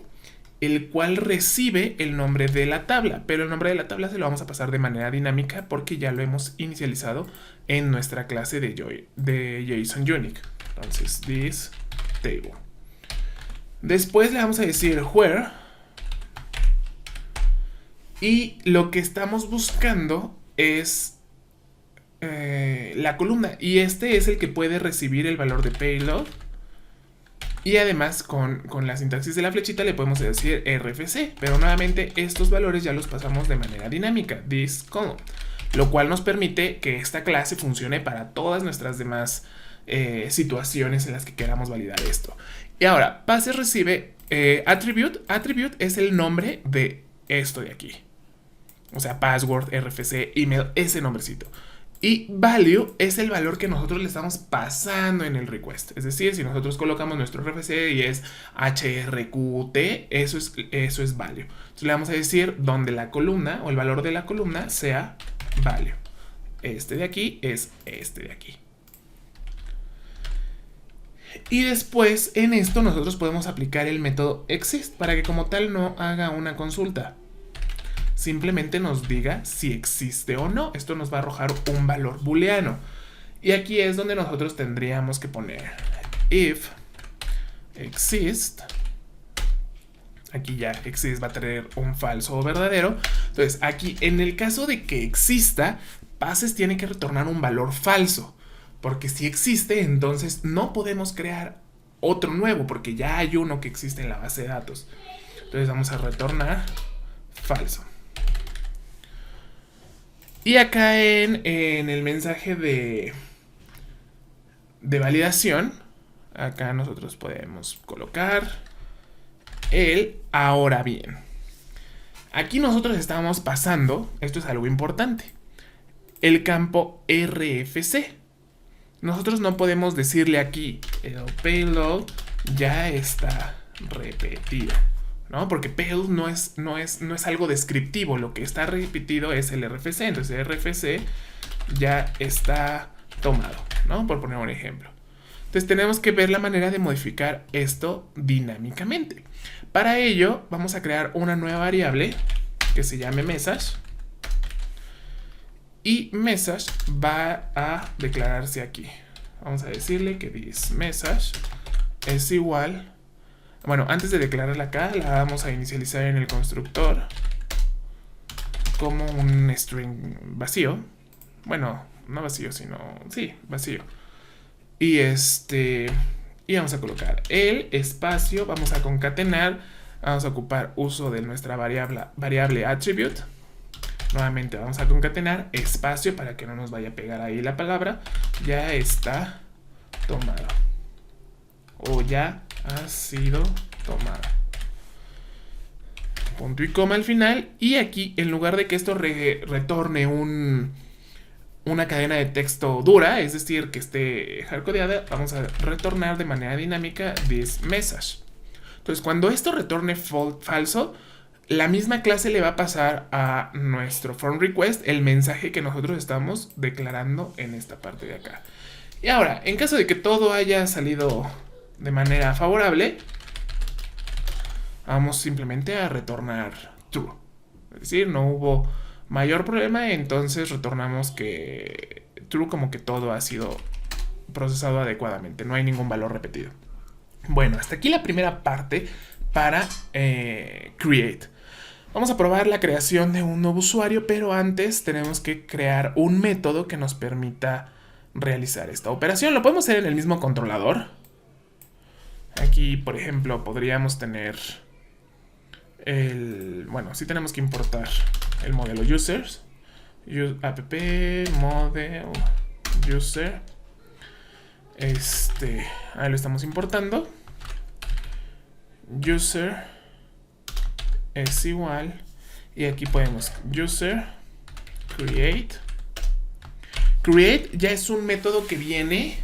el cual recibe el nombre de la tabla, pero el nombre de la tabla se lo vamos a pasar de manera dinámica porque ya lo hemos inicializado en nuestra clase de JSON Unique. Entonces, this table. Después le vamos a decir where, y lo que estamos buscando es la columna, y este es el que puede recibir el valor de payload. Y además con la sintaxis de la flechita le podemos decir RFC, pero nuevamente estos valores ya los pasamos de manera dinámica, this column, lo cual nos permite que esta clase funcione para todas nuestras demás situaciones en las que queramos validar esto. Y ahora, passes recibe attribute. Attribute es el nombre de esto de aquí, o sea, password, RFC, email, ese nombrecito. Y value es el valor que nosotros le estamos pasando en el request. Es decir, si nosotros colocamos nuestro RFC y es HRQT, eso es value. Entonces le vamos a decir donde la columna o el valor de la columna sea value. Este de aquí es este de aquí. Y después en esto nosotros podemos aplicar el método exist para que como tal no haga una consulta. Simplemente nos diga si existe o no. Esto nos va a arrojar un valor booleano. Y aquí es donde nosotros tendríamos que poner if exist. Aquí ya exist va a tener un falso o verdadero. Entonces aquí en el caso de que exista, passes tiene que retornar un valor falso. Porque si existe, entonces no podemos crear otro nuevo porque ya hay uno que existe en la base de datos. Entonces vamos a retornar falso. Y acá en el mensaje de validación, acá nosotros podemos colocar el ahora bien. Aquí nosotros estamos pasando, esto es algo importante, el campo RFC. Nosotros no podemos decirle aquí el payload ya está repetido, ¿no? Porque payload no es algo descriptivo, lo que está repetido es el RFC. Entonces el RFC ya está tomado, ¿no? Por poner un ejemplo. Entonces tenemos que ver la manera de modificar esto dinámicamente. Para ello vamos a crear una nueva variable que se llame message. Y message va a declararse aquí. Vamos a decirle que this message es igual. Bueno, antes de declararla acá, la vamos a inicializar en el constructor como un string vacío. Bueno, no vacío, sino... sí, vacío. Y vamos a colocar el espacio, vamos a concatenar, vamos a ocupar uso de nuestra variable attribute. Nuevamente vamos a concatenar espacio para que no nos vaya a pegar ahí la palabra. Ya está tomado. O ya ha sido tomado. Punto y coma al final. Y aquí, en lugar de que esto retorne una cadena de texto dura, es decir, que esté hardcodeada, vamos a retornar de manera dinámica this message. Entonces, cuando esto retorne falso, la misma clase le va a pasar a nuestro form request el mensaje que nosotros estamos declarando en esta parte de acá. Y ahora, en caso de que todo haya salido de manera favorable, vamos simplemente a retornar true. Es decir, no hubo mayor problema, entonces retornamos que true, como que todo ha sido procesado adecuadamente, no hay ningún valor repetido. Bueno, hasta aquí la primera parte para create. Vamos a probar la creación de un nuevo usuario, pero antes tenemos que crear un método que nos permita realizar esta operación. Lo podemos hacer en el mismo controlador. Aquí, por ejemplo, podríamos tener bueno, sí tenemos que importar el modelo users. App model user. Ahí lo estamos importando. User es igual, y aquí podemos user create. Create ya es un método que viene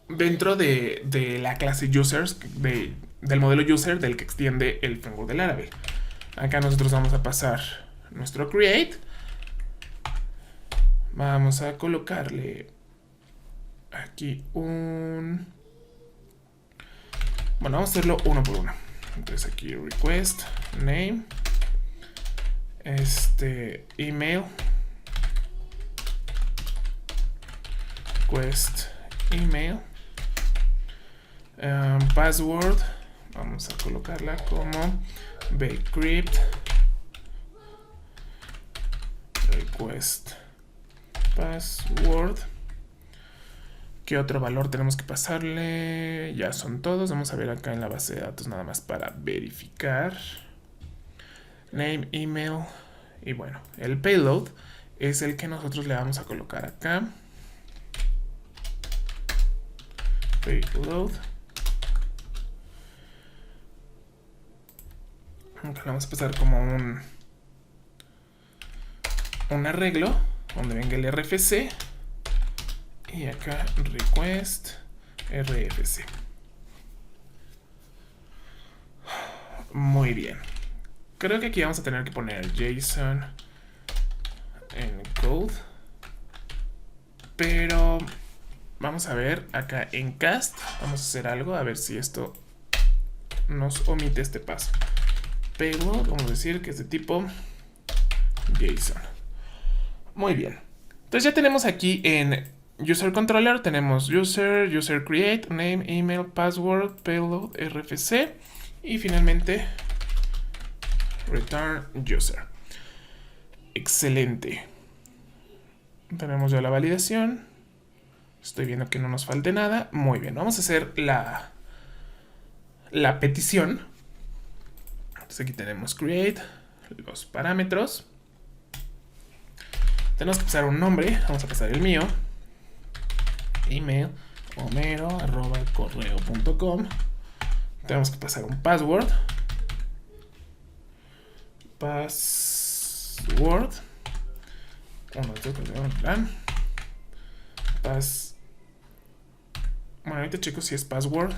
dentro de la clase users, del modelo user del que extiende el framework de Laravel. Acá nosotros vamos a pasar nuestro create. Vamos a colocarle aquí un... Bueno, vamos a hacerlo uno por uno. Entonces aquí request name, email, request email, password, vamos a colocarla como bcrypt, request password. ¿Qué otro valor tenemos que pasarle? Ya son todos. Vamos a ver acá en la base de datos nada más para verificar. Name, email. Y bueno, el payload es el que nosotros le vamos a colocar acá. Payload. Aunque le vamos a pasar como un arreglo donde venga el RFC. Y acá request RFC. Muy bien. Creo que aquí vamos a tener que poner JSON en code. Pero vamos a ver acá en cast. Vamos a hacer algo a ver si esto nos omite este paso. Pero vamos a decir que es de tipo JSON. Muy bien. Entonces ya tenemos aquí en user controller, tenemos user create, name, email, password, payload, RFC y finalmente return user. Excelente. Tenemos ya la validación. Estoy viendo que no nos falte nada. Muy bien, vamos a hacer la petición. Entonces aquí tenemos create, los parámetros. Tenemos que pasar un nombre, vamos a pasar el mío. Email homero@correo.com. Tenemos que pasar un password. Bueno, ahorita checo si es password.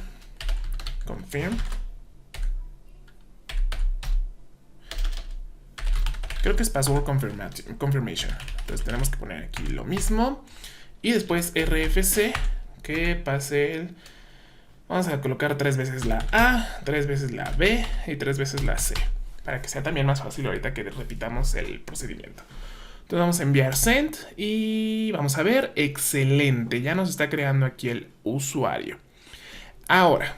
Confirm. Creo que es password confirmation. Entonces tenemos que poner aquí lo mismo. Y después RFC, que pase vamos a colocar 3 veces la A, 3 veces la B y 3 veces la C. Para que sea también más fácil ahorita que repitamos el procedimiento. Entonces vamos a enviar send y vamos a ver. Excelente, ya nos está creando aquí el usuario. Ahora,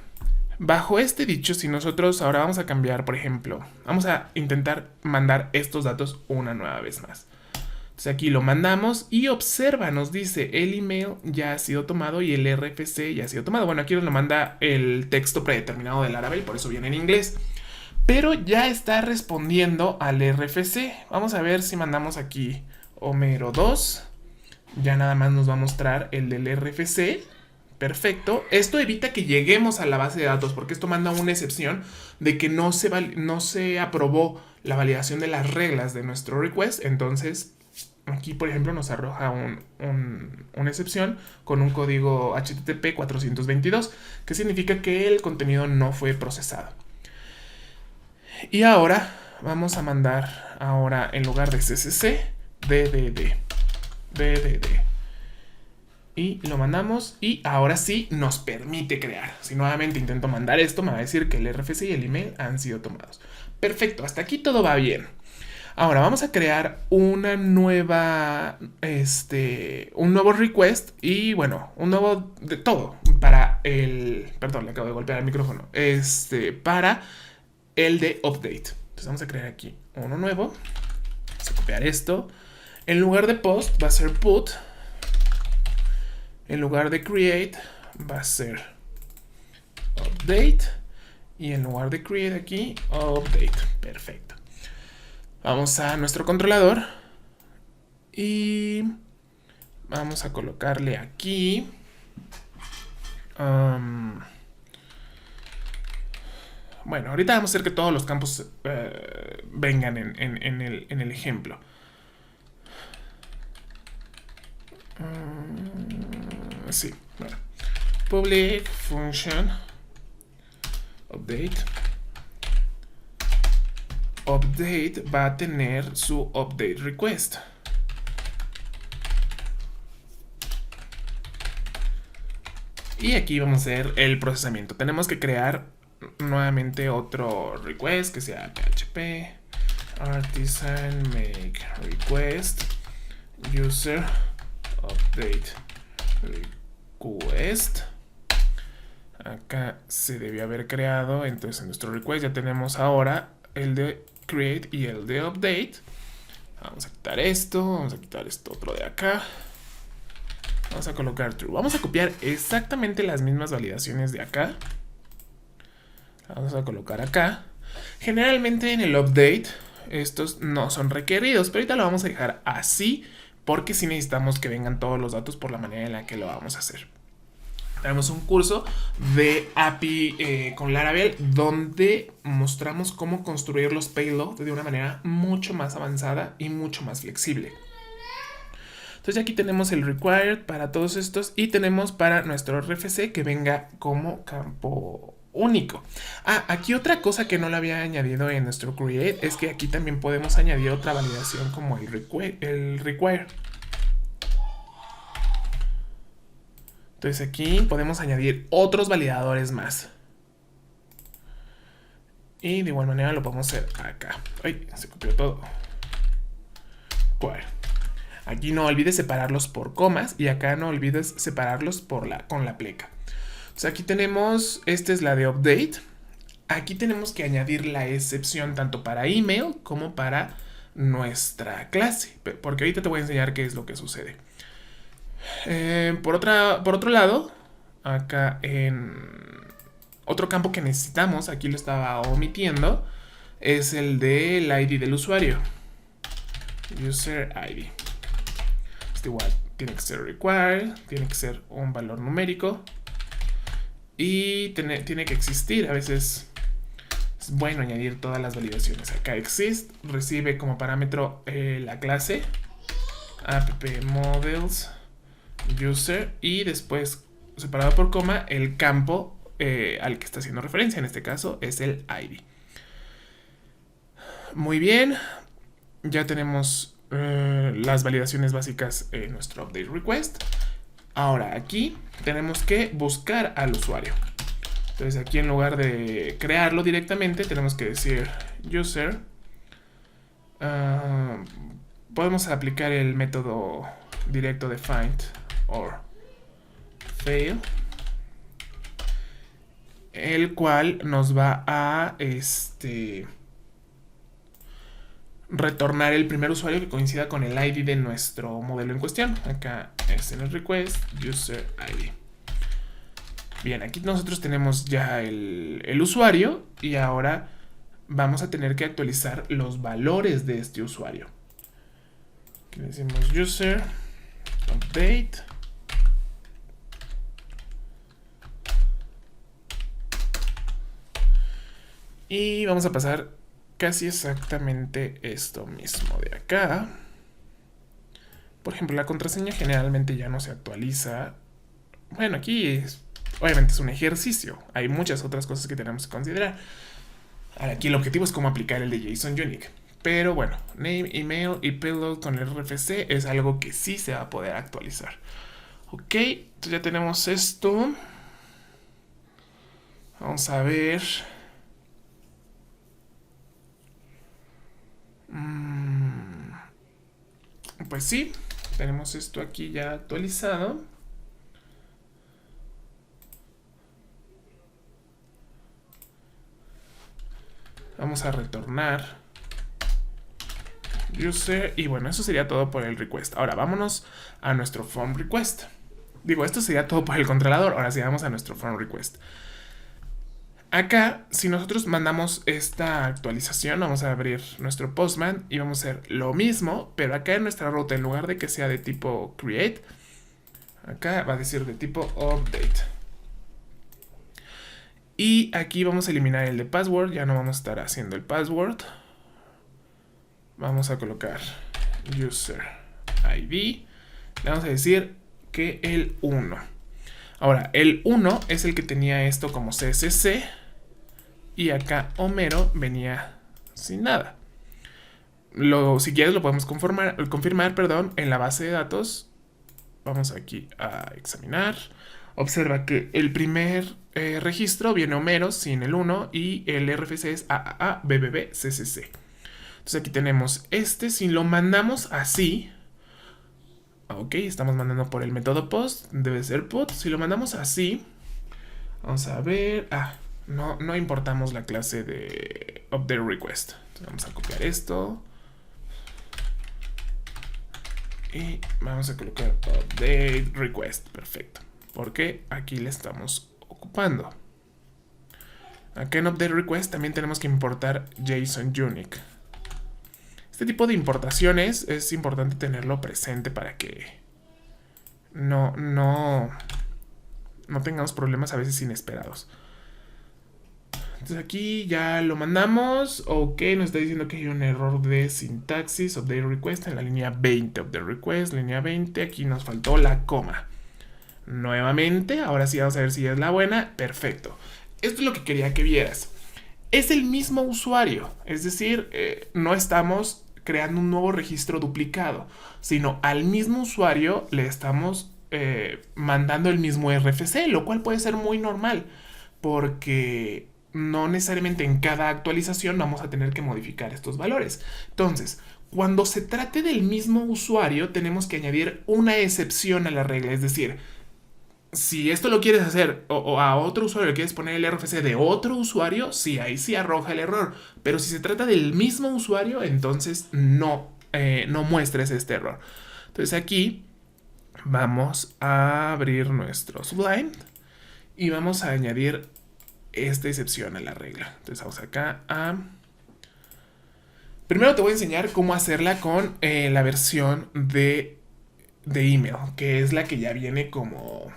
bajo este dicho, si nosotros ahora vamos a cambiar, por ejemplo, vamos a intentar mandar estos datos una nueva vez más. Entonces aquí lo mandamos y observa, nos dice el email ya ha sido tomado y el RFC ya ha sido tomado. Bueno, aquí nos lo manda el texto predeterminado de Laravel, por eso viene en inglés. Pero ya está respondiendo al RFC. Vamos a ver si mandamos aquí Homero 2. Ya nada más nos va a mostrar el del RFC. Perfecto. Esto evita que lleguemos a la base de datos porque esto manda una excepción de que no se aprobó la validación de las reglas de nuestro request. Entonces aquí, por ejemplo, nos arroja una excepción con un código HTTP 422, que significa que el contenido no fue procesado. Y ahora vamos a mandar, en lugar de CCC, DDD. DDD. Y lo mandamos y ahora sí nos permite crear. Si nuevamente intento mandar esto, me va a decir que el RFC y el email han sido tomados. Perfecto, hasta aquí todo va bien. Ahora vamos a crear una nueva, un nuevo request y bueno, un nuevo de todo para el, perdón, le acabo de golpear el micrófono, para el de update. Entonces vamos a crear aquí uno nuevo, vamos a copiar esto. En lugar de post va a ser put, en lugar de create va a ser update y en lugar de create aquí, update. Perfecto. Vamos a nuestro controlador y vamos a colocarle aquí bueno, ahorita vamos a hacer que todos los campos vengan en el ejemplo. Sí, bueno. Public function update. Update va a tener su update request. Y aquí vamos a hacer el procesamiento. Tenemos que crear nuevamente otro request que sea php artisan make request user update request. Acá se debió haber creado, entonces en nuestro request ya tenemos ahora el de create y el de update. Vamos a quitar esto, vamos a quitar esto otro de acá. Vamos a colocar true. Vamos a copiar exactamente las mismas validaciones de acá. Vamos a colocar acá. Generalmente en el update estos no son requeridos, pero ahorita lo vamos a dejar así porque sí necesitamos que vengan todos los datos por la manera en la que lo vamos a hacer. Tenemos un curso de API con Laravel donde mostramos cómo construir los payloads de una manera mucho más avanzada y mucho más flexible. Entonces aquí tenemos el required para todos estos y tenemos para nuestro RFC que venga como campo único. Aquí otra cosa que no lo había añadido en nuestro create es que aquí también podemos añadir otra validación como el require. Entonces aquí podemos añadir otros validadores más. Y de igual manera lo podemos hacer acá. Ay, se copió todo. Require. Aquí no olvides separarlos por comas y acá no olvides separarlos con la pleca. Entonces aquí tenemos, esta es la de update. Aquí tenemos que añadir la excepción tanto para email como para nuestra clase, porque ahorita te voy a enseñar qué es lo que sucede. Por otro lado, acá en otro campo que necesitamos, aquí lo estaba omitiendo, es el del ID del usuario. User ID. Igual tiene que ser required, tiene que ser un valor numérico y tiene que existir. A veces es bueno añadir todas las validaciones. Acá exist, recibe como parámetro la clase app models user y después separado por coma el campo al que está haciendo referencia. En este caso es el ID. Muy bien, ya tenemos las validaciones básicas en nuestro update request. Ahora aquí tenemos que buscar al usuario. Entonces aquí en lugar de crearlo directamente tenemos que decir user. Podemos aplicar el método directo de find or fail, el cual nos va a retornar el primer usuario que coincida con el ID de nuestro modelo en cuestión. Acá es en el request user ID. Bien, aquí nosotros tenemos ya el usuario y ahora vamos a tener que actualizar los valores de este usuario. Aquí le decimos user update y vamos a pasar casi exactamente esto mismo de acá. Por ejemplo, la contraseña generalmente ya no se actualiza. Bueno, aquí obviamente es un ejercicio. Hay muchas otras cosas que tenemos que considerar. Ahora, aquí el objetivo es cómo aplicar el de JSON Unique. Pero bueno, name, email y payload con el RFC es algo que sí se va a poder actualizar. Ok, entonces ya tenemos esto. Vamos a ver. Pues sí, tenemos esto aquí ya actualizado. Vamos a retornar user y bueno, eso sería todo por el request. Ahora vámonos a nuestro form request. Digo, esto sería todo por el controlador. Ahora sí vamos a nuestro form request. Acá, si nosotros mandamos esta actualización, vamos a abrir nuestro Postman y vamos a hacer lo mismo, pero acá en nuestra ruta, en lugar de que sea de tipo create, acá va a decir de tipo update. Y aquí vamos a eliminar el de password, ya no vamos a estar haciendo el password. Vamos a colocar user ID. Le vamos a decir que el 1. Ahora, el 1 es el que tenía esto como CSC. Y acá Homero venía sin nada. Si quieres lo podemos confirmar en la base de datos. Vamos aquí a examinar. Observa que el primer registro viene Homero sin el 1 y el RFC es AAABBBCCC. Entonces aquí tenemos este. Si lo mandamos así, ok, estamos mandando por el método post, debe ser put. Si lo mandamos así, vamos a ver. No importamos la clase de update request. Entonces vamos a copiar esto. Y vamos a colocar update request. Perfecto. Porque aquí le estamos ocupando. Acá en update request también tenemos que importar JSON Unique. Este tipo de importaciones es importante tenerlo presente para que no tengamos problemas a veces inesperados. Entonces aquí ya lo mandamos. Ok, nos está diciendo que hay un error de sintaxis. Update request en la línea 20. Update request, línea 20. Aquí nos faltó la coma. Nuevamente, ahora sí vamos a ver si es la buena. Perfecto. Esto es lo que quería que vieras. Es el mismo usuario. Es decir, no estamos creando un nuevo registro duplicado, sino al mismo usuario le estamos mandando el mismo RFC, lo cual puede ser muy normal, porque no necesariamente en cada actualización vamos a tener que modificar estos valores. Entonces, cuando se trate del mismo usuario, tenemos que añadir una excepción a la regla. Es decir, si esto lo quieres hacer o a otro usuario le quieres poner el RFC de otro usuario, sí, ahí sí arroja el error. Pero si se trata del mismo usuario, entonces no muestres este error. Entonces aquí vamos a abrir nuestro Sublime y vamos a añadir esta excepción a la regla. Entonces vamos acá a... Primero te voy a enseñar cómo hacerla con la versión de email, que es la que ya viene como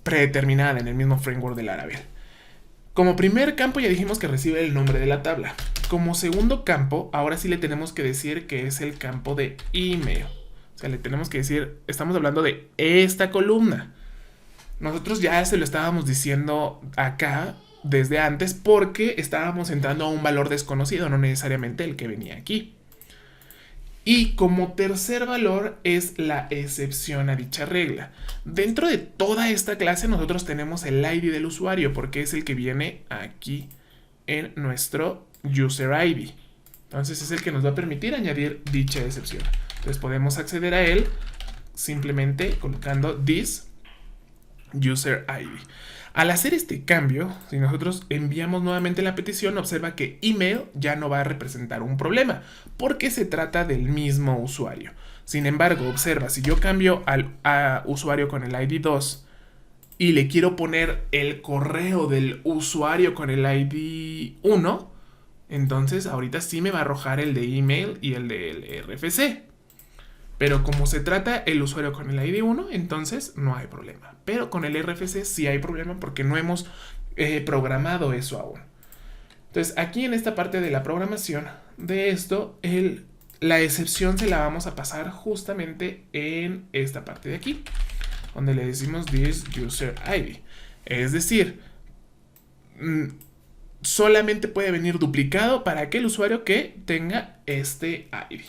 predeterminada en el mismo framework de Laravel. Como primer campo ya dijimos que recibe el nombre de la tabla. Como segundo campo, ahora sí le tenemos que decir que es el campo de email. O sea, le tenemos que decir, estamos hablando de esta columna. Nosotros ya se lo estábamos diciendo acá desde antes porque estábamos entrando a un valor desconocido, no necesariamente el que venía aquí. Y como tercer valor es la excepción a dicha regla. Dentro de toda esta clase nosotros tenemos el ID del usuario porque es el que viene aquí en nuestro user ID. Entonces es el que nos va a permitir añadir dicha excepción. Entonces podemos acceder a él simplemente colocando this user ID. Al hacer este cambio, si nosotros enviamos nuevamente la petición, observa que email ya no va a representar un problema porque se trata del mismo usuario. Sin embargo, observa, si yo cambio a usuario con el ID 2 y le quiero poner el correo del usuario con el ID 1, entonces ahorita sí me va a arrojar el de email y el del RFC. Pero como se trata el usuario con el ID 1, entonces no hay problema. Pero con el RFC sí hay problema porque no hemos programado eso aún. Entonces aquí en esta parte de la programación de esto, la excepción se la vamos a pasar justamente en esta parte de aquí, donde le decimos this user ID. Es decir, solamente puede venir duplicado para aquel usuario que tenga este ID.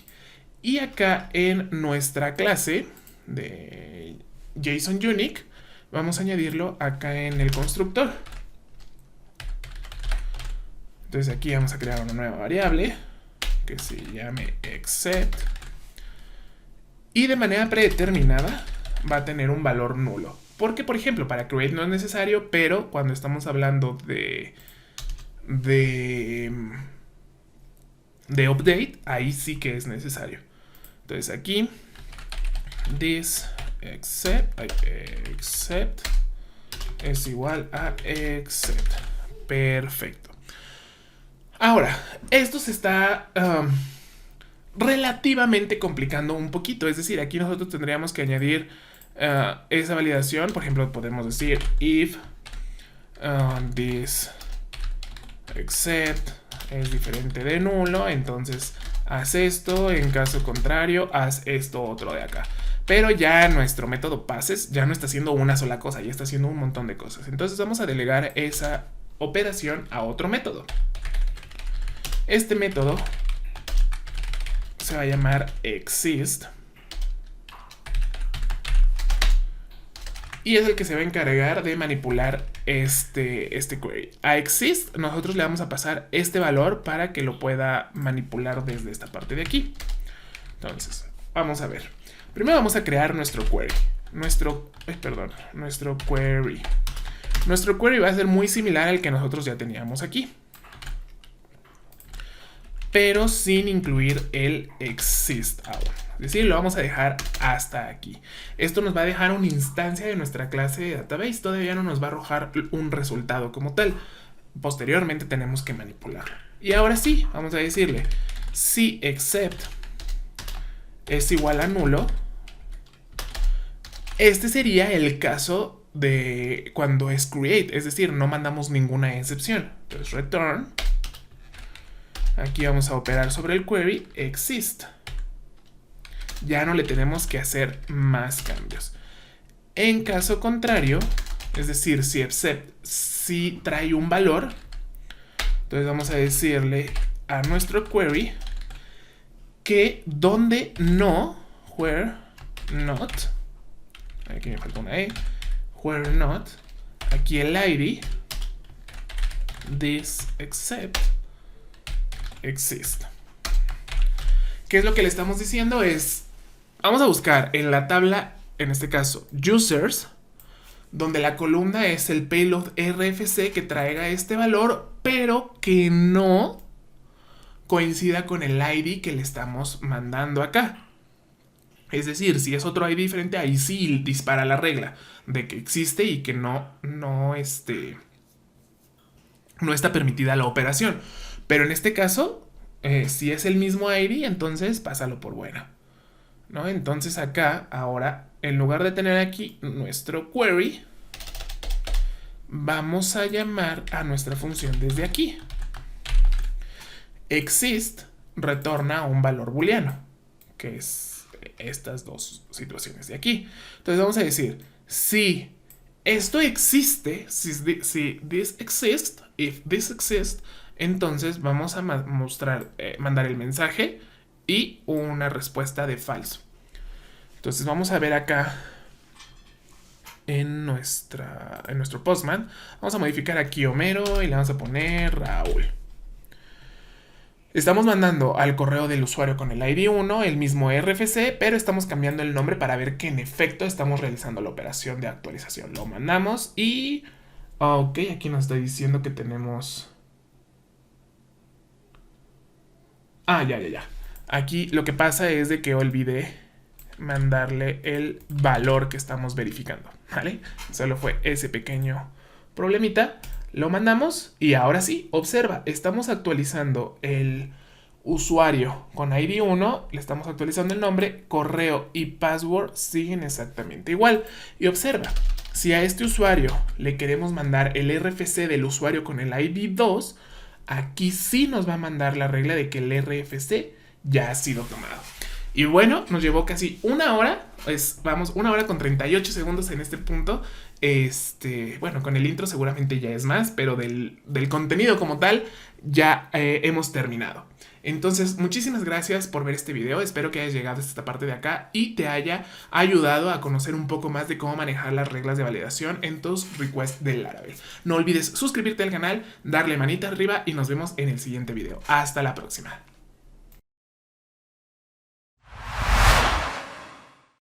Y acá en nuestra clase de JSON Unique vamos a añadirlo acá en el constructor. Entonces aquí vamos a crear una nueva variable que se llame except y de manera predeterminada va a tener un valor nulo. Porque, por ejemplo, para create no es necesario, pero cuando estamos hablando de update, ahí sí que es necesario. Entonces aquí this except es igual a except. Perfecto. Ahora, esto se está relativamente complicando un poquito. Es decir, aquí nosotros tendríamos que añadir esa validación. Por ejemplo, podemos decir if this except es diferente de nulo, entonces haz esto, en caso contrario haz esto otro de acá. Pero ya nuestro método passes ya no está haciendo una sola cosa, ya está haciendo un montón de cosas. Entonces vamos a delegar esa operación a otro método. Este método se va a llamar exist y es el que se va a encargar de manipular este query. A exist nosotros le vamos a pasar este valor para que lo pueda manipular desde esta parte de aquí. Entonces, vamos a ver. Primero vamos a crear nuestro query. Nuestro query. Nuestro query va a ser muy similar al que nosotros ya teníamos aquí, pero sin incluir el exist aún. Es decir, lo vamos a dejar hasta aquí. Esto nos va a dejar una instancia de nuestra clase de database. Todavía no nos va a arrojar un resultado como tal. Posteriormente tenemos que manipularlo. Y ahora sí, vamos a decirle si except es igual a nulo. Este sería el caso de cuando es create. Es decir, no mandamos ninguna excepción. Entonces return. Aquí vamos a operar sobre el query exist. Ya no le tenemos que hacer más cambios. En caso contrario, es decir, si except sí trae un valor, entonces vamos a decirle a nuestro query que donde no, where not, aquí me falta una E, where not, aquí el ID, this except exist. ¿Qué es lo que le estamos diciendo? Vamos a buscar en la tabla, en este caso, users, donde la columna es el payload RFC que traiga este valor, pero que no coincida con el ID que le estamos mandando acá. Es decir, si es otro ID diferente, ahí sí dispara la regla de que existe y que no está permitida la operación. Pero en este caso, si es el mismo ID, entonces pásalo por buena, ¿no? Entonces acá, ahora, en lugar de tener aquí nuestro query, vamos a llamar a nuestra función desde aquí. Exist retorna un valor booleano, que es estas dos situaciones de aquí. Entonces vamos a decir, si esto existe, si this exists, if this exists, entonces vamos a mandar el mensaje y una respuesta de falso. Entonces vamos a ver acá en nuestro Postman. Vamos a modificar aquí Homero y le vamos a poner Raúl. Estamos mandando al correo del usuario con el ID 1 el mismo RFC, pero estamos cambiando el nombre para ver que en efecto estamos realizando la operación de actualización. Lo mandamos y... ok, aquí nos está diciendo que tenemos... ya. Aquí lo que pasa es de que olvidé mandarle el valor que estamos verificando, ¿vale? Solo fue ese pequeño problemita. Lo mandamos y ahora sí, observa, estamos actualizando el usuario con ID 1, le estamos actualizando el nombre, correo y password siguen exactamente igual. Y observa, si a este usuario le queremos mandar el RFC del usuario con el ID 2, aquí sí nos va a mandar la regla de que el RFC ya ha sido tomado. Y bueno, nos llevó casi una hora, pues vamos, una hora con 38 segundos en este punto. Bueno, con el intro seguramente ya es más, pero del contenido como tal ya hemos terminado. Entonces, muchísimas gracias por ver este video. Espero que hayas llegado hasta esta parte de acá y te haya ayudado a conocer un poco más de cómo manejar las reglas de validación en tus requests del Laravel. No olvides suscribirte al canal, darle manita arriba y nos vemos en el siguiente video. Hasta la próxima.